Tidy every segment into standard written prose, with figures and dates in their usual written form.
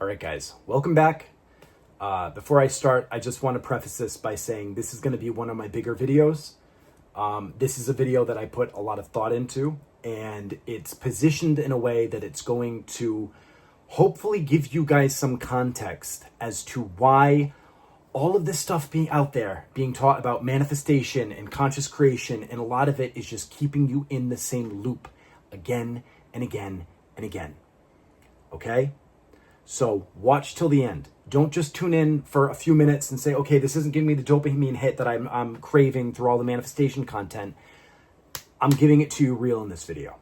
All right, guys, welcome back. Before I start, I just want to preface this by saying this is going to be one of my bigger videos. This is a video that I put a lot of thought into, and it's positioned in a way that it's going to hopefully give you guys some context as to why all of this stuff being out there, being taught about manifestation and conscious creation, and a lot of it is just keeping you in the same loop again and again and again. Okay? So watch till the end. Don't just tune in for a few minutes and say, okay, this isn't giving me the dopamine hit that I'm craving through all the manifestation content. I'm giving it to you real in this video.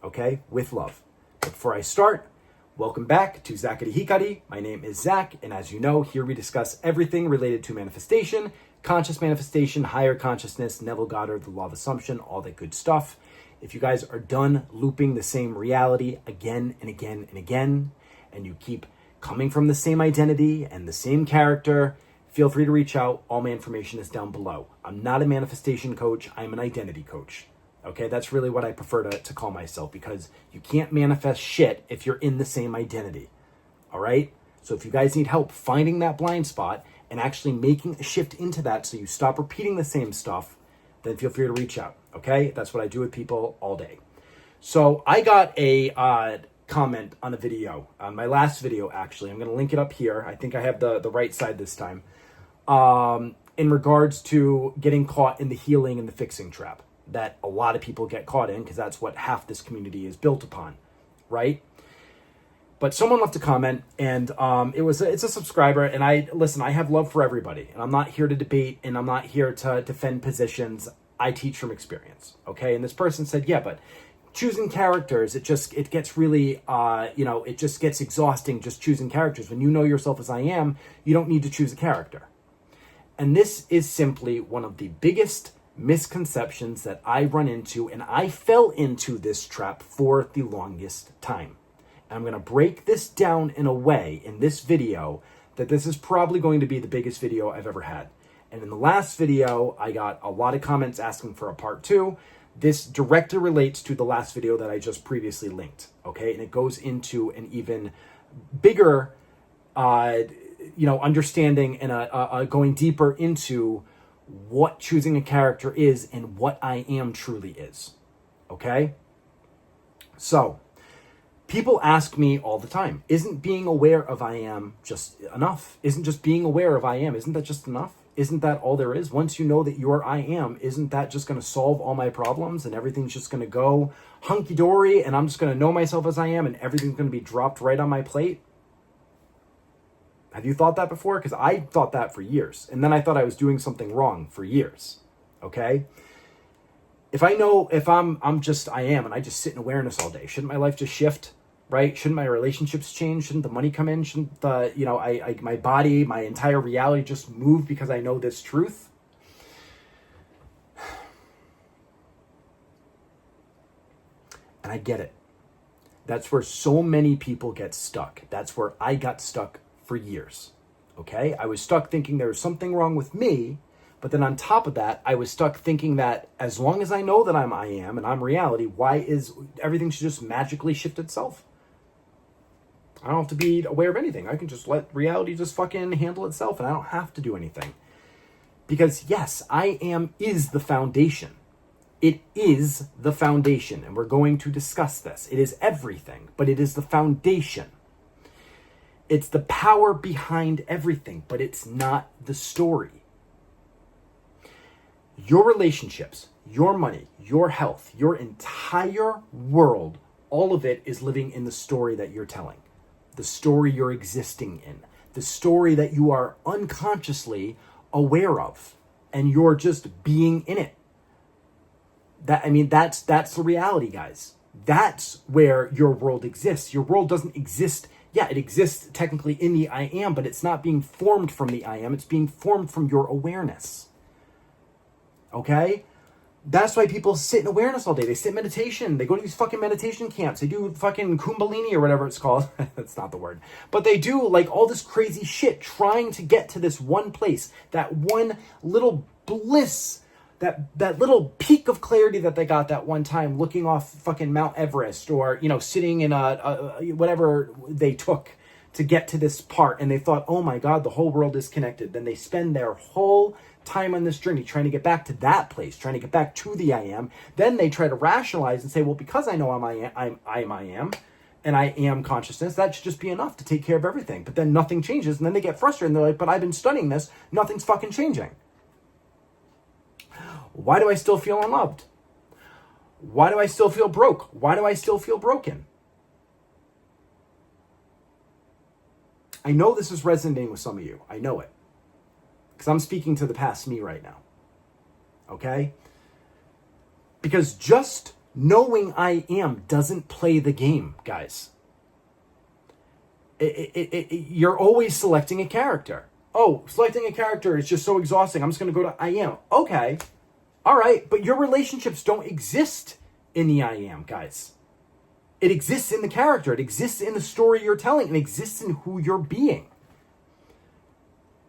Okay? With love. But before I start, welcome back to ZAKARI HIKARI. My name is Zach, and as you know, here we discuss everything related to manifestation, conscious manifestation, higher consciousness, Neville Goddard, the law of assumption, all that good stuff. If you guys are done looping the same reality again and again and again, and you keep coming from the same identity and the same character, feel free to reach out. All my information is down below. I'm not a manifestation coach. I'm an identity coach. Okay, that's really what I prefer to call myself, because you can't manifest shit if you're in the same identity. All right? So if you guys need help finding that blind spot and actually making a shift into that so you stop repeating the same stuff, then feel free to reach out. Okay? That's what I do with people all day. So I got a comment on a video, on my last video actually. I'm going to link it up here. I think I have the right side this time. In regards to getting caught in the healing and the fixing trap that a lot of people get caught in, because that's what half this community is built upon, right? But someone left a comment, and it's a subscriber, and I have love for everybody, and I'm not here to debate, and I'm not here to defend positions. I teach from experience, okay? And this person said, yeah, but choosing characters, it gets really, it just gets exhausting just choosing characters. When you know yourself as I am, you don't need to choose a character. And this is simply one of the biggest misconceptions that I run into, and I fell into this trap for the longest time. And I'm going to break this down in a way in this video that this is probably going to be the biggest video I've ever had. And in the last video, I got a lot of comments asking for a part 2. This directly relates to the last video that I just previously linked, okay? And it goes into an even bigger, understanding and going deeper into what choosing a character is and what I am truly is, okay? So, people ask me all the time, isn't being aware of I am just enough? Isn't just being aware of I am, isn't that just enough? Isn't that all there is? Once you know that you're I am, isn't that just going to solve all my problems and everything's just going to go hunky-dory and I'm just going to know myself as I am and everything's going to be dropped right on my plate? Have you thought that before? Because I thought that for years. And then I thought I was doing something wrong for years. Okay? If I know if I'm just I am and I just sit in awareness all day, shouldn't my life just shift? Right? Shouldn't my relationships change? Shouldn't the money come in? Shouldn't my body, my entire reality just move because I know this truth? And I get it. That's where so many people get stuck. That's where I got stuck for years. Okay? I was stuck thinking there was something wrong with me, but then on top of that, I was stuck thinking that as long as I know that I am and I'm reality, why is everything should just magically shift itself? I don't have to be aware of anything. I can just let reality just fucking handle itself and I don't have to do anything. Because yes, I am is the foundation. It is the foundation. And we're going to discuss this. It is everything, but it is the foundation. It's the power behind everything, but it's not the story. Your relationships, your money, your health, your entire world, all of it is living in the story that you're telling. The story you're existing in, the story that you are unconsciously aware of, and you're just being in it. That's the reality, guys. That's where your world exists. Your world doesn't exist. Yeah, it exists technically in the I am, but it's not being formed from the I am. It's being formed from your awareness. Okay? That's why people sit in awareness all day. They sit in meditation. They go to these fucking meditation camps. They do fucking Kundalini or whatever it's called. That's not the word. But they do like all this crazy shit trying to get to this one place, that one little bliss, that little peak of clarity that they got that one time looking off fucking Mount Everest or, sitting in a whatever they took to get to this part, and they thought, oh my God, the whole world is connected. Then they spend their whole time on this journey trying to get back to that place, trying to get back to the I am. Then they try to rationalize and say, well, because I know I am, and I am consciousness, that should just be enough to take care of everything. But then nothing changes, and then they get frustrated, and they're like, but I've been studying this, nothing's fucking changing. Why do I still feel unloved? Why do I still feel broke? Why do I still feel broken? I know this is resonating with some of you. I know it. Because I'm speaking to the past me right now. Okay? Because just knowing I am doesn't play the game, guys. You're always selecting a character. Oh, selecting a character is just so exhausting. I'm just going to go to I am. Okay. All right. But your relationships don't exist in the I am, guys. It exists in the character. It exists in the story you're telling. It exists in who you're being.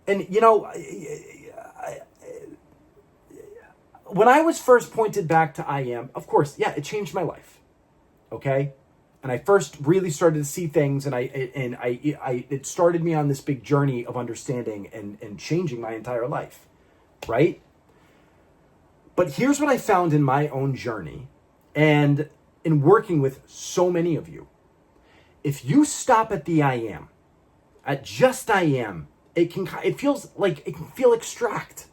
And, you know, when I was first pointed back to I am, of course, yeah, it changed my life. Okay? And I first really started to see things, and it started me on this big journey of understanding and changing my entire life. Right? But here's what I found in my own journey and in working with so many of you. If you stop at the I am, at just I am, it can feel abstract.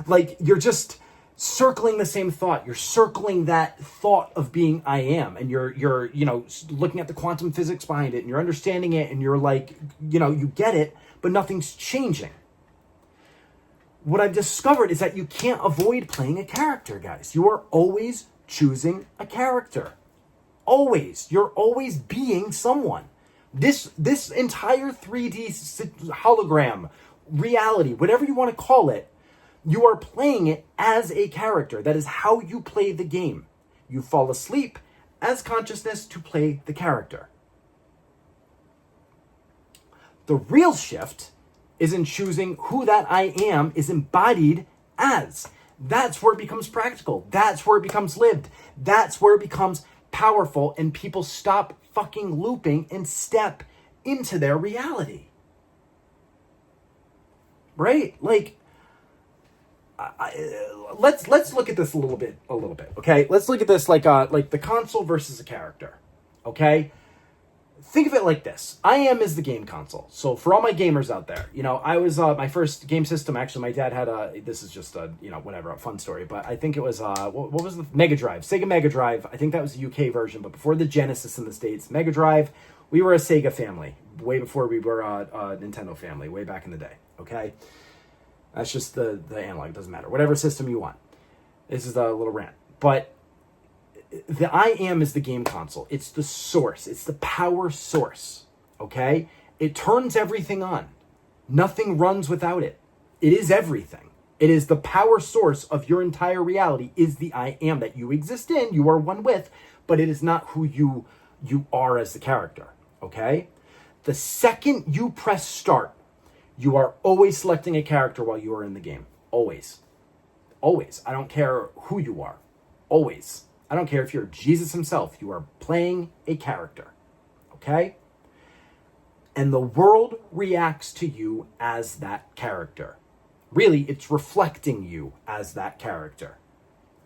Like you're just circling the same thought. You're circling that thought of being I am, and you're looking at the quantum physics behind it, and you're understanding it, and you're like, you get it, but nothing's changing. What I've discovered is that you can't avoid playing a character, guys. You are always choosing a character. Always. You're always being someone. This entire 3D hologram, reality, whatever you want to call it, you are playing it as a character. That is how you play the game. You fall asleep as consciousness to play the character. The real shift is in choosing who that I am is embodied as. That's where it becomes practical. That's where it becomes lived. That's where it becomes powerful, and people stop fucking looping and step into their reality. Right? Like, let's look at this a little bit. Okay, let's look at this like the console versus a character. Okay. Think of it like this. I am is the game console. So for all my gamers out there, I was, my first game system, actually, my dad had this is just a, a fun story, but I think it was, what was the Mega Drive? Sega Mega Drive. I think that was the UK version, but before the Genesis in the States, Mega Drive, we were a Sega family, way before we were a Nintendo family, way back in the day, okay? That's just the analog, doesn't matter. Whatever system you want. This is a little rant. But the I am is the game console. It's the source. It's the power source. Okay? It turns everything on. Nothing runs without it. It is everything. It is the power source of your entire reality, is the I am that you exist in, you are one with, but it is not who you are as the character. Okay? The second you press start, you are always selecting a character while you are in the game. Always. Always. I don't care who you are. Always. I don't care if you're Jesus himself. You are playing a character. Okay? And the world reacts to you as that character. Really, it's reflecting you as that character.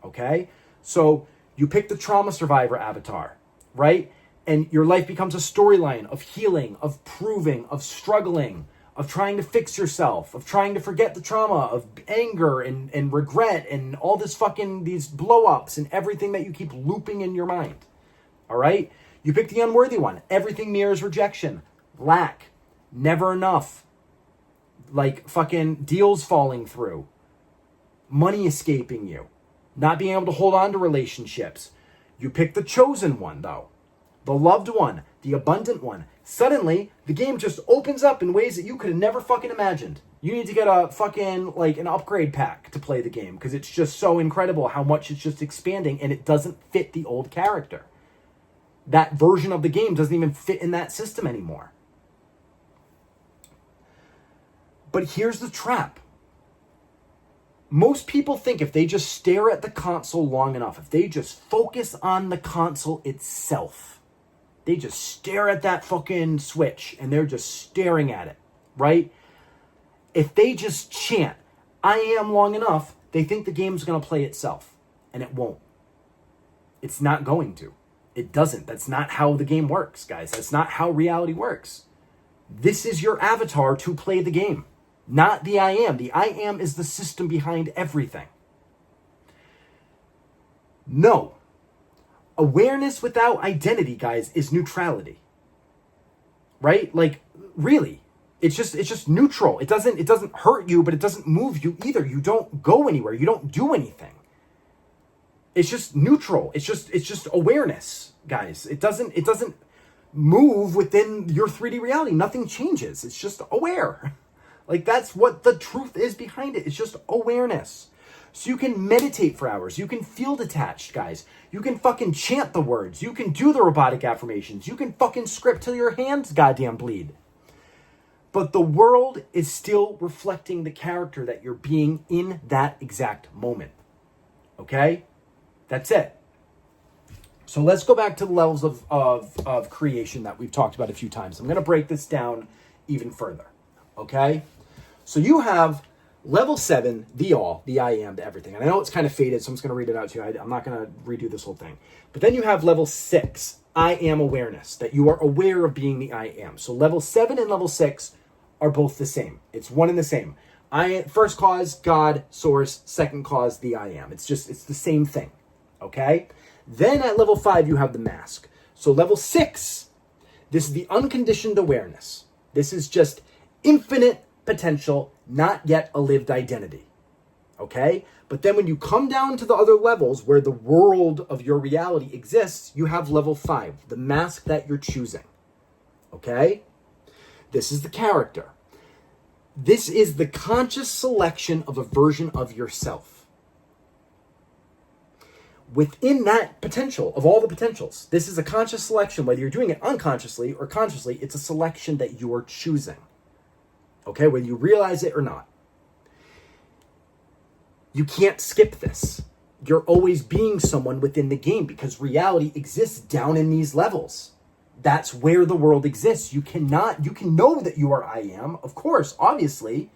Okay? So you pick the trauma survivor avatar, right? And your life becomes a storyline of healing, of proving, of struggling, of trying to fix yourself, of trying to forget the trauma, of anger and regret and all this fucking, these blow-ups and everything that you keep looping in your mind. All right? You pick the unworthy one. Everything mirrors rejection, lack, never enough, like fucking deals falling through, money escaping you, not being able to hold on to relationships. You pick the chosen one, though, the loved one, the abundant one. Suddenly, the game just opens up in ways that you could have never fucking imagined. You need to get a fucking, an upgrade pack to play the game, because it's just so incredible how much it's just expanding, and it doesn't fit the old character. That version of the game doesn't even fit in that system anymore. But here's the trap. Most people think if they just stare at the console long enough, if they just focus on the console itself, They just stare at that fucking switch and they're just staring at it, right? If they just chant, I am long enough, they think the game's going to play itself. And it won't. It's not going to. It doesn't. That's not how the game works, guys. That's not how reality works. This is your avatar to play the game, not the I am. The I am is the system behind everything. No. Awareness without identity, guys, is neutrality. Right? Like, really. It's just neutral. It doesn't hurt you, but it doesn't move you either. You don't go anywhere. You don't do anything. It's just neutral. It's just awareness, guys. It doesn't move within your 3D reality. Nothing changes. It's just aware. Like, that's what the truth is behind it. It's just awareness. So you can meditate for hours. You can feel detached, guys. You can fucking chant the words. You can do the robotic affirmations. You can fucking script till your hands goddamn bleed. But the world is still reflecting the character that you're being in that exact moment. Okay? That's it. So let's go back to the levels of creation that we've talked about a few times. I'm going to break this down even further. Okay? So you have level 7, the all, the I am, the everything. And I know it's kind of faded, so I'm just going to read it out to you. I'm not going to redo this whole thing. But then you have level 6, I am awareness, that you are aware of being the I am. So level 7 and level 6 are both the same. It's one and the same. First cause, God, source. Second cause, the I am. It's the same thing. Okay? Then at level 5, you have the mask. So level 6, this is the unconditioned awareness. This is just infinite potential, not yet a lived identity. Okay? But then when you come down to the other levels where the world of your reality exists, you have level 5, the mask that you're choosing. Okay? This is the character. This is the conscious selection of a version of yourself. Within that potential, of all the potentials, this is a conscious selection. Whether you're doing it unconsciously or consciously, it's a selection that you are choosing. Okay, whether you realize it or not. You can't skip this. You're always being someone within the game because reality exists down in these levels. That's where the world exists. You can know that you are I am, of course, obviously.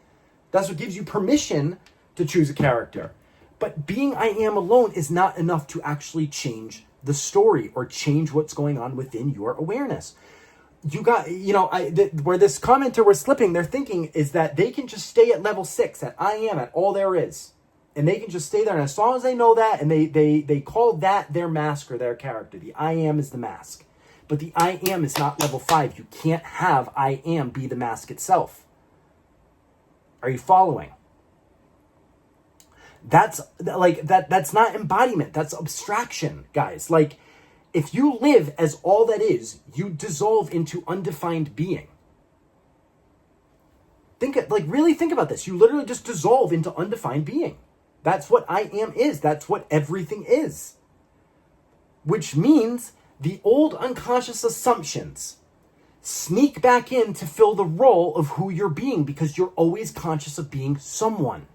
That's what gives you permission to choose a character. But being I am alone is not enough to actually change the story or change what's going on within your awareness. You got, where this commenter was slipping, their thinking is that they can just stay at level 6, at I am, at all there is. And they can just stay there. And as long as they know that, and they call that their mask or their character, the I am is the mask. But the I am is not level 5. You can't have I am be the mask itself. Are you following? That's not embodiment. That's abstraction, guys. Like, if you live as all that is, you dissolve into undefined being. Really think about this. You literally just dissolve into undefined being. That's what I am is. That's what everything is. Which means the old unconscious assumptions sneak back in to fill the role of who you're being because you're always conscious of being someone.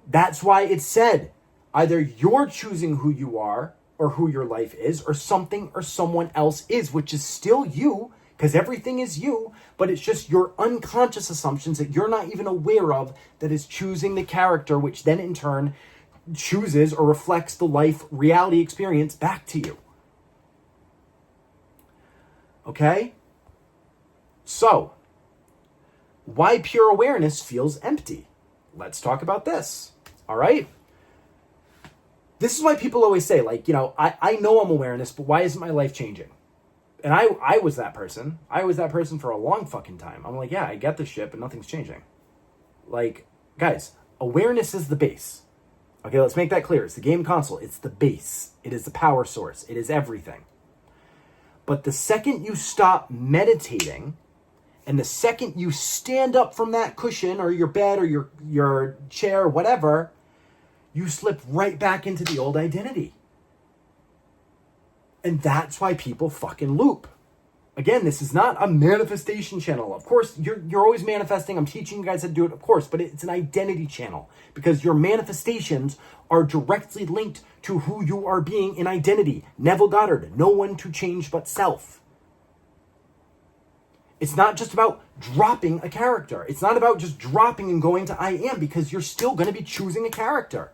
That's why it's said, either you're choosing who you are or who your life is, or something or someone else is, which is still you, because everything is you, but it's just your unconscious assumptions that you're not even aware of that is choosing the character, which then in turn chooses or reflects the life reality experience back to you. Okay? So, why pure awareness feels empty? Let's talk about this. All right? This is why people always say, I know I'm awareness, but why isn't my life changing? And I was that person. I was that person for a long fucking time. I'm like, yeah, I get this shit, but nothing's changing. Guys, awareness is the base. Okay, let's make that clear. It's the game console. It's the base. It is the power source. It is everything. But the second you stop meditating, and the second you stand up from that cushion or your bed or your chair, whatever, you slip right back into the old identity. And that's why people fucking loop. Again, this is not a manifestation channel. Of course, you're always manifesting. I'm teaching you guys how to do it, of course, but it's an identity channel because your manifestations are directly linked to who you are being in identity. Neville Goddard, no one to change but self. It's not just about dropping a character. It's not about just dropping and going to I am, because you're still going to be choosing a character.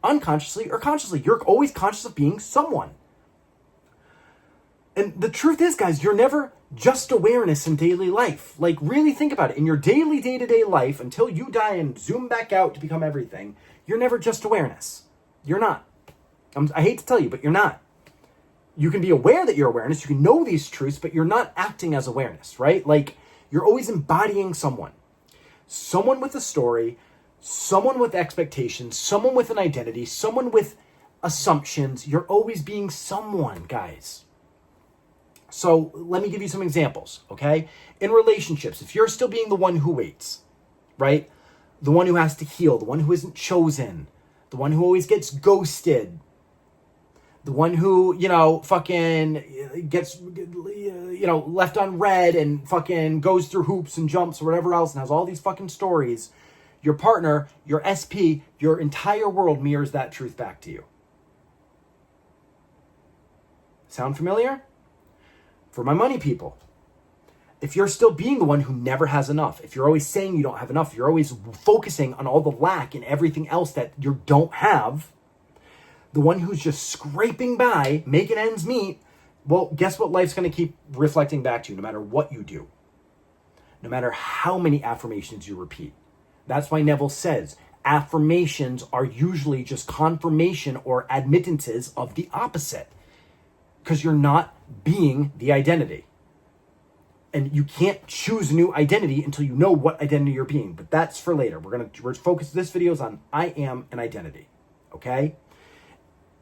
Unconsciously or consciously, you're always conscious of being someone. And the truth is, guys, you're never just awareness in daily life. Like, really think about it. In your daily, day-to-day life, until you die and zoom back out to become everything, you're never just awareness. You're not. I hate to tell you, but you're not. You can be aware that you're awareness. You can know these truths, but you're not acting as awareness, right? Like, you're always embodying someone. Someone with a story, someone with expectations, someone with an identity, someone with assumptions. You're always being someone, guys. So let me give you some examples, okay? In relationships, if you're still being the one who waits, right? The one who has to heal, the one who isn't chosen, the one who always gets ghosted, the one who, fucking gets, left unread and fucking goes through hoops and jumps or whatever else and has all these fucking stories. Your partner, your SP, your entire world mirrors that truth back to you. Sound familiar? For my money people, if you're still being the one who never has enough, if you're always saying you don't have enough, you're always focusing on all the lack and everything else that you don't have, the one who's just scraping by, making ends meet, well, guess what life's going to keep reflecting back to you no matter what you do, no matter how many affirmations you repeat. That's why Neville says affirmations are usually just confirmation or admittances of the opposite, because you're not being the identity. And you can't choose a new identity until you know what identity you're being. But that's for later. We're focused, this video is on I am an identity. Okay?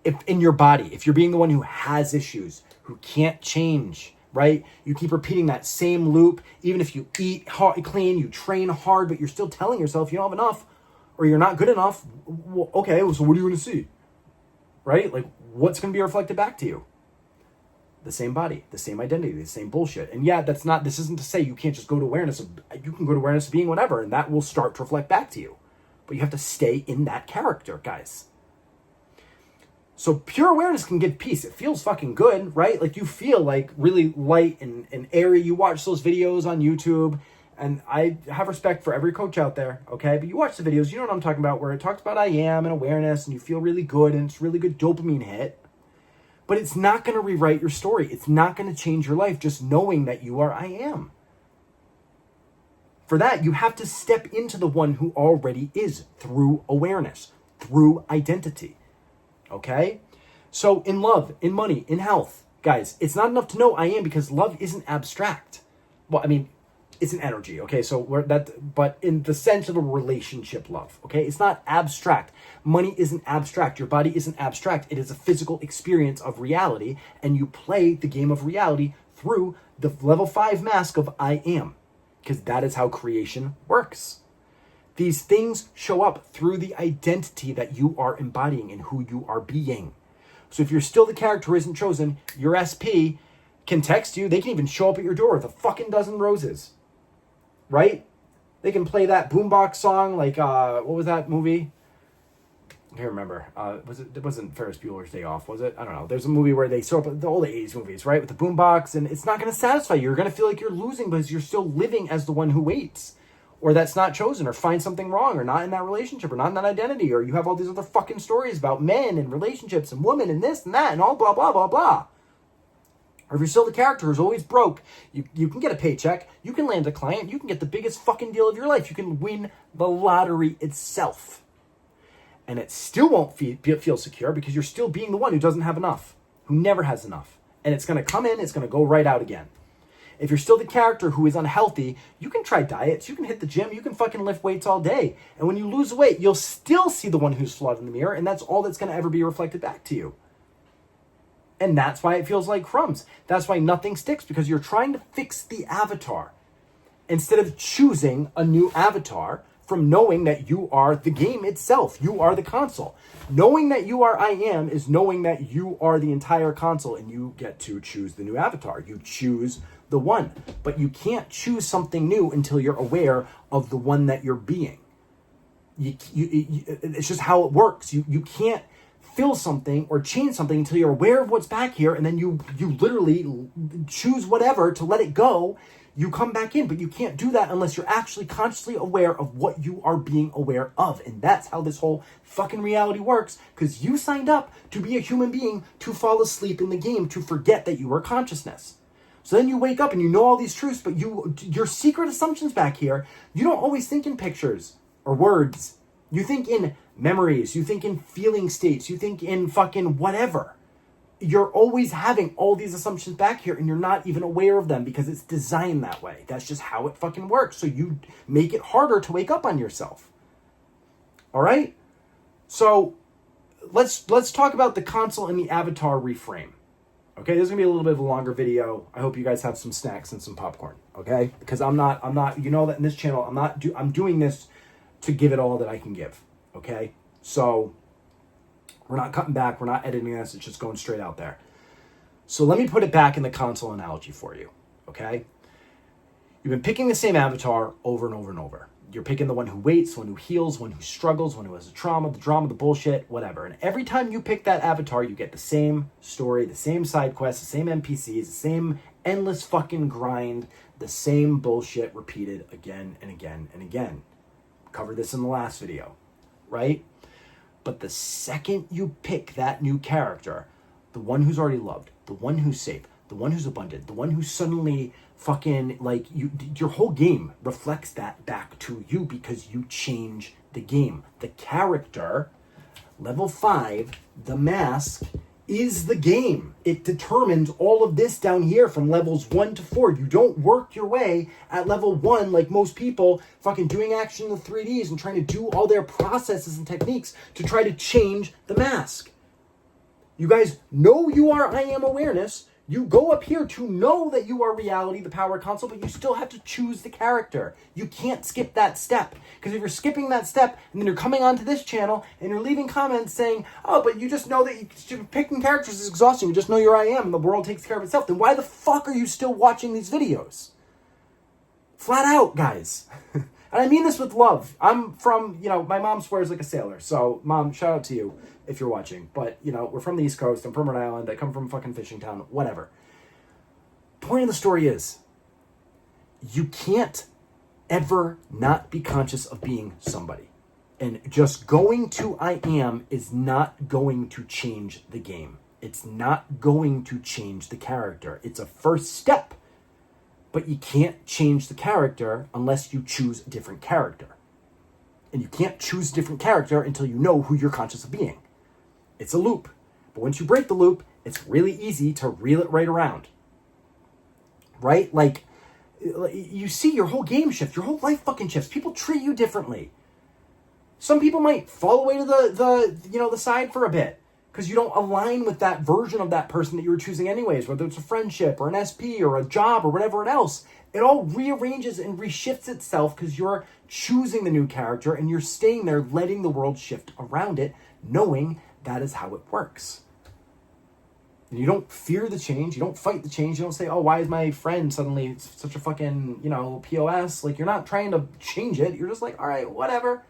If in your body, if you're being the one who has issues, who can't change, right? You keep repeating that same loop. Even if you eat hard, clean, you train hard, but you're still telling yourself you don't have enough or you're not good enough. Well, okay, so what are you going to see? Right? Like, what's going to be reflected back to you? The same body, the same identity, the same bullshit. And yeah, this isn't to say you can't just go to awareness of, you can go to awareness of being whatever, and that will start to reflect back to you. But you have to stay in that character, guys. So pure awareness can give peace. It feels fucking good, right? Like, you feel like really light and airy. You watch those videos on YouTube, and I have respect for every coach out there, okay? But you watch the videos, you know what I'm talking about, where it talks about I am and awareness, and you feel really good, and it's really good dopamine hit. But it's not going to rewrite your story. It's not going to change your life just knowing that you are I am. For that, you have to step into the one who already is through awareness, through identity. Okay? So in love, in money, in health, guys, it's not enough to know I am, because love isn't abstract. Well, I mean, it's an energy, okay? But in the sense of a relationship love, okay? It's not abstract. Money isn't abstract. Your body isn't abstract. It is a physical experience of reality, and you play the game of reality through the level 5 mask of I am, because that is how creation works. These things show up through the identity that you are embodying and who you are being. So if you're still the character who isn't chosen, your SP can text you. They can even show up at your door with a fucking dozen roses. Right? They can play that boombox song like, what was that movie? I can't remember. It wasn't Ferris Bueller's Day Off, was it? I don't know. There's a movie where they show up at all the 80s movies, right? With the boombox, and it's not going to satisfy you. You're going to feel like you're losing because you're still living as the one who waits, or that's not chosen, or finds something wrong, or not in that relationship, or not in that identity, or you have all these other fucking stories about men and relationships and women and this and that and all blah, blah, blah, blah. Or if you're still the character who's always broke, you can get a paycheck, you can land a client, you can get the biggest fucking deal of your life, you can win the lottery itself. And it still won't feel secure because you're still being the one who doesn't have enough, who never has enough. And it's going to come in, it's going to go right out again. If you're still the character who is unhealthy, you can try diets, you can hit the gym, you can fucking lift weights all day. And when you lose weight, you'll still see the one who's flawed in the mirror, and that's all that's going to ever be reflected back to you. And that's why it feels like crumbs. That's why nothing sticks, because you're trying to fix the avatar. Instead of choosing a new avatar from knowing that you are the game itself. You are the console. Knowing that you are I am is knowing that you are the entire console, and you get to choose the new avatar. You choose the one, but you can't choose something new until you're aware of the one that you're being. It's just how it works. You can't fill something or change something until you're aware of what's back here, and then you literally choose whatever to let it go. You come back in, but you can't do that unless you're actually consciously aware of what you are being aware of. And that's how this whole fucking reality works, because you signed up to be a human being, to fall asleep in the game, to forget that you are consciousness. So then you wake up and you know all these truths, but your secret assumptions back here, you don't always think in pictures or words. You think in memories, you think in feeling states, you think in fucking whatever. You're always having all these assumptions back here, and you're not even aware of them because it's designed that way. That's just how it fucking works. So you make it harder to wake up on yourself. All right? So let's talk about the console and the avatar reframe. Okay, this is gonna be a little bit of a longer video. I hope you guys have some snacks and some popcorn. Okay, because I'm not. You know that in this channel, I'm doing this to give it all that I can give. Okay, so we're not cutting back. We're not editing this. It's just going straight out there. So let me put it back in the console analogy for you. Okay, you've been picking the same avatar over and over and over. You're picking the one who waits, one who heals, one who struggles, one who has the drama, the bullshit, whatever. And every time you pick that avatar, you get the same story, the same side quests, the same NPCs, the same endless fucking grind, the same bullshit repeated again and again and again. Covered this in the last video, right? But the second you pick that new character, the one who's already loved, the one who's safe, the one who's abundant, the one who's suddenly fucking like your whole game reflects that back to you because you change the game. The character, level 5, the mask, is the game. It determines all of this down here from levels 1 to 4. You don't work your way at level 1 like most people fucking doing action in the 3Ds and trying to do all their processes and techniques to try to change the mask. You guys know you are I am awareness. You go up here to know that you are reality, the power console, but you still have to choose the character. You can't skip that step. Because if you're skipping that step, and then you're coming onto this channel, and you're leaving comments saying, oh, but you just know that picking characters is exhausting. You just know you're I am, and the world takes care of itself. Then why the fuck are you still watching these videos? Flat out, guys. And I mean this with love. I'm from, my mom swears like a sailor. So, Mom, shout out to you if you're watching. But, we're from the East Coast. I'm from Rhode Island. I come from fucking fishing town. Whatever. Point of the story is, you can't ever not be conscious of being somebody. And just going to I am is not going to change the game. It's not going to change the character. It's a first step. But you can't change the character unless you choose a different character. And you can't choose a different character until you know who you're conscious of being. It's a loop. But once you break the loop, it's really easy to reel it right around. Right? Like, you see your whole game shift, your whole life fucking shifts. People treat you differently. Some people might fall away to the side for a bit because you don't align with that version of that person that you were choosing anyways, whether it's a friendship or an SP or a job or whatever else. It all rearranges and reshifts itself because you're choosing the new character and you're staying there, letting the world shift around it, knowing that is how it works. And you don't fear the change. You don't fight the change. You don't say, oh, why is my friend suddenly such a fucking, POS? Like, you're not trying to change it. You're just like, all right, whatever.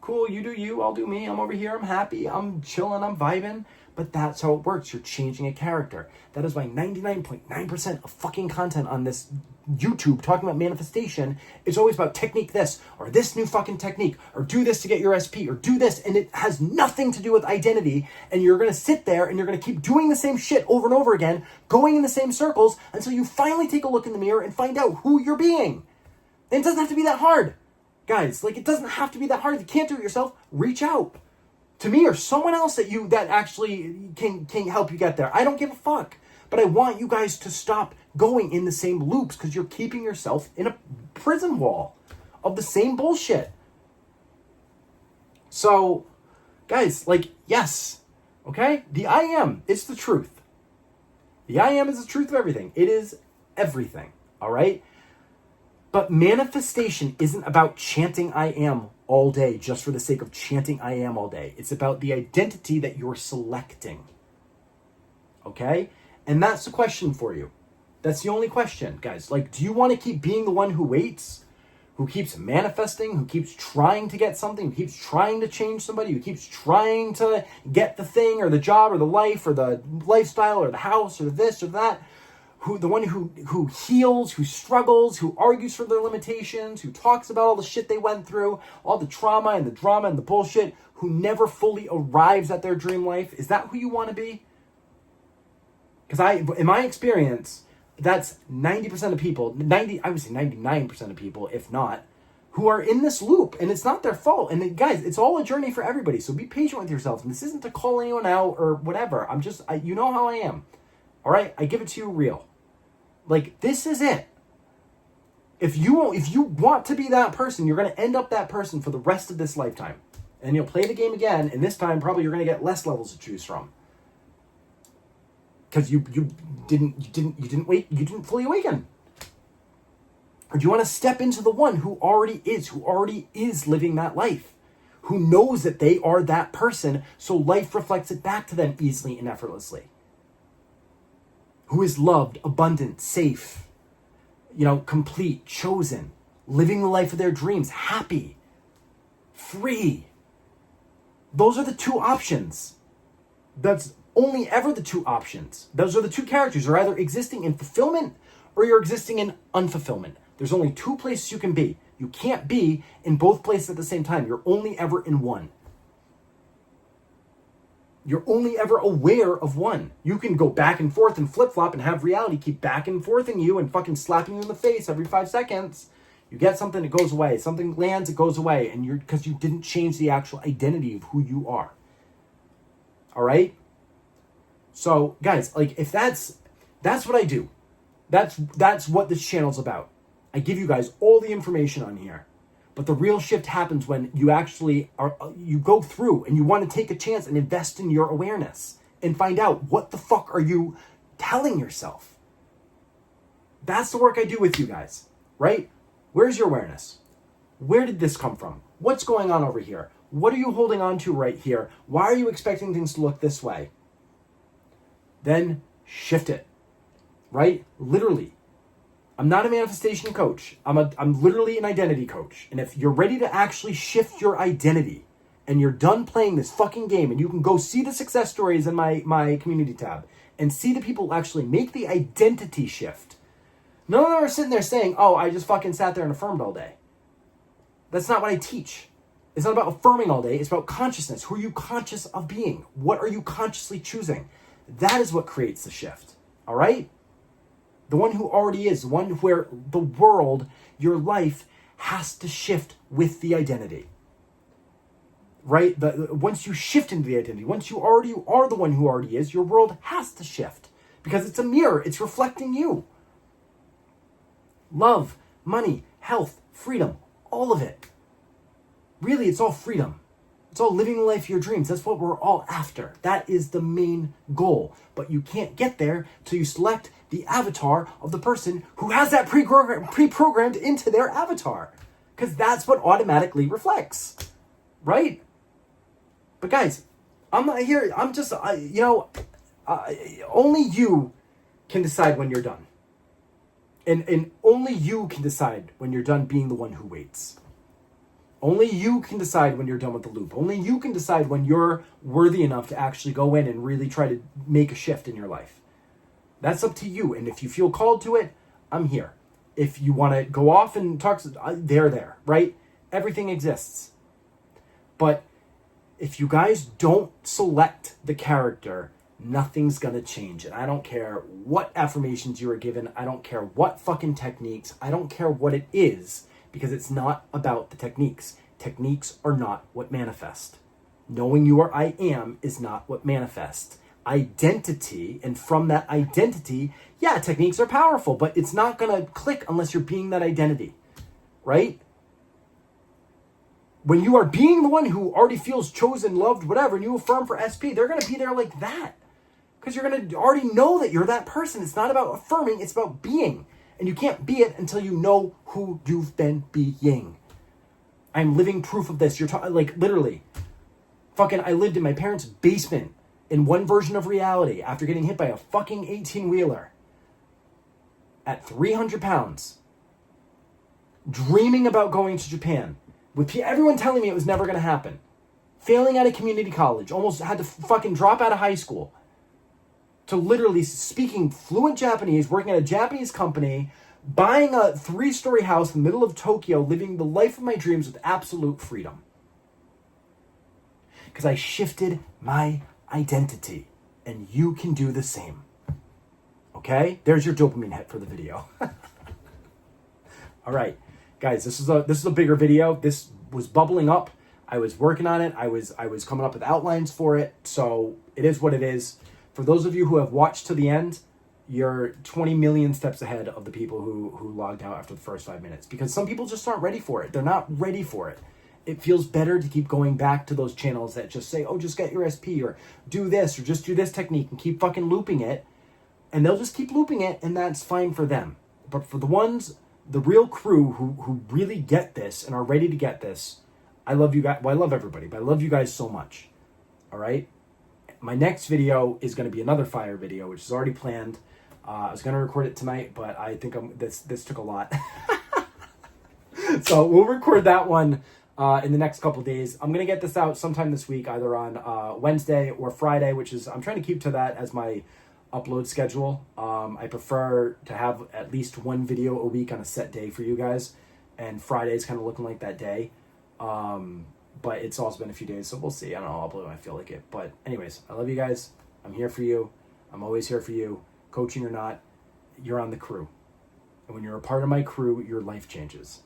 Cool, you do you, I'll do me. I'm over here, I'm happy, I'm chilling, I'm vibing. But that's how it works. You're changing a character. That is why 99.9% of fucking content on this YouTube talking about manifestation is always about technique this, or this new fucking technique, or do this to get your SP, or do this, and it has nothing to do with identity, and you're going to sit there and you're going to keep doing the same shit over and over again, going in the same circles, until you finally take a look in the mirror and find out who you're being. And it doesn't have to be that hard. Guys, it doesn't have to be that hard. If you can't do it yourself, reach out to me or someone else that actually can help you get there. I don't give a fuck. But I want you guys to stop going in the same loops because you're keeping yourself in a prison wall of the same bullshit. So, guys, yes, okay? The I am, it's the truth. The I am is the truth of everything. It is everything, all right? But manifestation isn't about chanting I am all day just for the sake of chanting I am all day. It's about the identity that you're selecting. Okay? And that's the question for you. That's the only question, guys. Like, do you want to keep being the one who waits, who keeps manifesting, who keeps trying to get something, who keeps trying to change somebody, who keeps trying to get the thing or the job or the life or the lifestyle or the house or this or that? The one who heals, who struggles, who argues for their limitations, who talks about all the shit they went through, all the trauma and the drama and the bullshit, who never fully arrives at their dream life? Is that who you want to be? Because in my experience, that's 90% of people, I would say 99% of people, if not, who are in this loop, and it's not their fault. And guys, it's all a journey for everybody. So be patient with yourself. And this isn't to call anyone out or whatever. You know how I am. All right, I give it to you real. Like, this is it. If you want to be that person, you're going to end up that person for the rest of this lifetime. And you'll play the game again, and this time probably you're going to get less levels to choose from. Because you didn't fully awaken. Or do you want to step into the one who already is living that life, who knows that they are that person, so life reflects it back to them easily and effortlessly, who is loved, abundant, safe, complete, chosen, living the life of their dreams, happy, free. Those are the two options. That's only ever the two options. Those are the two characters. You're either existing in fulfillment or you're existing in unfulfillment. There's only two places you can be. You can't be in both places at the same time. You're only ever in one. You're only ever aware of one. You can go back and forth and flip-flop and have reality keep back and forthing you and fucking slapping you in the face every 5 seconds. You get something, it goes away. Something lands, it goes away. And because you didn't change the actual identity of who you are. All right? So, guys, like, if that's what I do. That's what this channel's about. I give you guys all the information on here. But the real shift happens when you actually you go through and you want to take a chance and invest in your awareness and find out what the fuck are you telling yourself. That's the work I do with you guys, right? Where's your awareness? Where did this come from? What's going on over here? What are you holding on to right here? Why are you expecting things to look this way? Then shift it, right? Literally. I'm not a manifestation coach. I'm literally an identity coach. And if you're ready to actually shift your identity and you're done playing this fucking game, and you can go see the success stories in my community tab and see the people actually make the identity shift. None of them are sitting there saying, oh, I just fucking sat there and affirmed all day. That's not what I teach. It's not about affirming all day. It's about consciousness. Who are you conscious of being? What are you consciously choosing? That is what creates the shift. All right? The one who already is, the one where the world, your life, has to shift with the identity. Right? Once you shift into the identity, once you already are the one who already is, your world has to shift. Because it's a mirror. It's reflecting you. Love, money, health, freedom, all of it. Really, it's all freedom. It's all living the life of your dreams. That's what we're all after. That is the main goal. But you can't get there till you select the avatar of the person who has that pre-programmed into their avatar. Because that's what automatically reflects. Right? But guys, I'm not here. I'm just, only you can decide when you're done. And only you can decide when you're done being the one who waits. Only you can decide when you're done with the loop. Only you can decide when you're worthy enough to actually go in and really try to make a shift in your life. That's up to you. And if you feel called to it, I'm here. If you want to go off and talk, they're there, right? Everything exists. But if you guys don't select the character, nothing's going to change. And I don't care what affirmations you are given. I don't care what fucking techniques. I don't care what it is. Because it's not about the techniques. Techniques are not what manifest. Knowing you are I am is not what manifests. Identity, and from that identity, yeah, techniques are powerful, but it's not going to click unless you're being that identity, right? When you are being the one who already feels chosen, loved, whatever, and you affirm for SP, they're going to be there like that. Because you're going to already know that you're that person. It's not about affirming, it's about being. And you can't be it until you know who you've been being. I'm living proof of this. You're talking, like, literally. Fucking, I lived in my parents' basement in one version of reality after getting hit by a fucking 18-wheeler at 300 pounds. Dreaming about going to Japan. With everyone telling me it was never going to happen. Failing out of community college. Almost had to fucking drop out of high school. To literally speaking fluent Japanese, working at a Japanese company, buying a 3-story house in the middle of Tokyo, living the life of my dreams with absolute freedom. Because I shifted my identity. And you can do the same. Okay? There's your dopamine hit for the video. All right. Guys, this is a bigger video. This was bubbling up. I was working on it. I was coming up with outlines for it. So it is what it is. For those of you who have watched to the end, you're 20 million steps ahead of the people who logged out after the first 5 minutes. Because some people just aren't ready for it. They're not ready for it. It feels better to keep going back to those channels that just say, oh, just get your SP, or do this, or just do this technique, and keep fucking looping it. And they'll just keep looping it, and that's fine for them. But for the ones, the real crew who really get this and are ready to get this, I love you guys. Well, I love everybody, but I love you guys so much. All right? My next video is going to be another fire video, which is already planned. I was going to record it tonight, but I think this took a lot. So we'll record that one in the next couple days. I'm going to get this out sometime this week, either on Wednesday or Friday, which is, I'm trying to keep to that as my upload schedule. I prefer to have at least one video a week on a set day for you guys, and Friday is kind of looking like that day. But it's also been a few days, so we'll see. I don't know, I'll upload when I feel like it. But anyways, I love you guys. I'm here for you. I'm always here for you. Coaching or not, you're on the crew. And when you're a part of my crew, your life changes.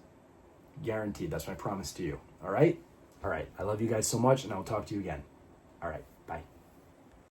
Guaranteed. That's my promise to you. All right? All right. I love you guys so much, and I will talk to you again. All right.